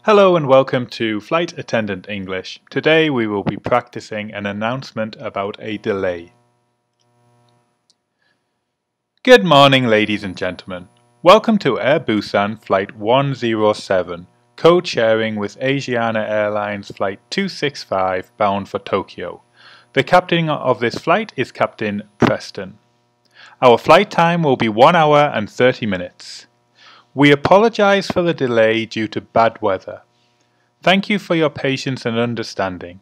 Hello and welcome to Flight Attendant English. Today we will be practicing an announcement about a delay. Good morning, ladies and gentlemen. Welcome to Air Busan Flight 107, code-sharing with Asiana Airlines Flight 265 bound for Tokyo. The captain of this flight is Captain Preston. Our flight time will be 1 hour and 30 minutes. We apologize for the delay due to bad weather. Thank you for your patience and understanding.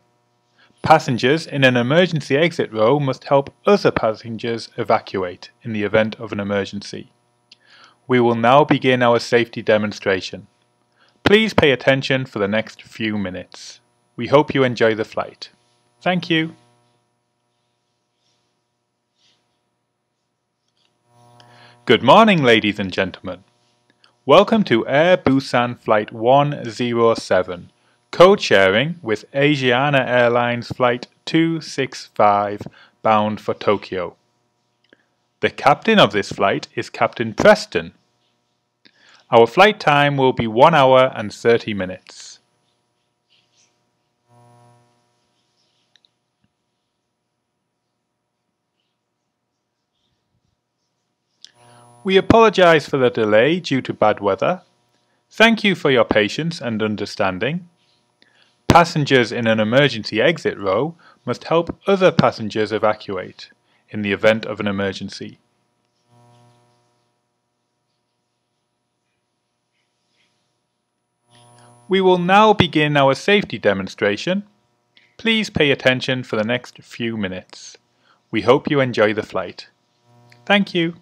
Passengers in an emergency exit row must help other passengers evacuate in the event of an emergency. We will now begin our safety demonstration. Please pay attention for the next few minutes. We hope you enjoy the flight. Thank you. Good morning, ladies and gentlemen. Welcome to Air Busan Flight 107, code-sharing with Asiana Airlines Flight 265 bound for Tokyo. The captain of this flight is Captain Preston. Our flight time will be 1 hour and 30 minutes. We apologize for the delay due to bad weather. Thank you for your patience and understanding. Passengers in an emergency exit row must help other passengers evacuate in the event of an emergency. We will now begin our safety demonstration. Please pay attention for the next few minutes. We hope you enjoy the flight. Thank you.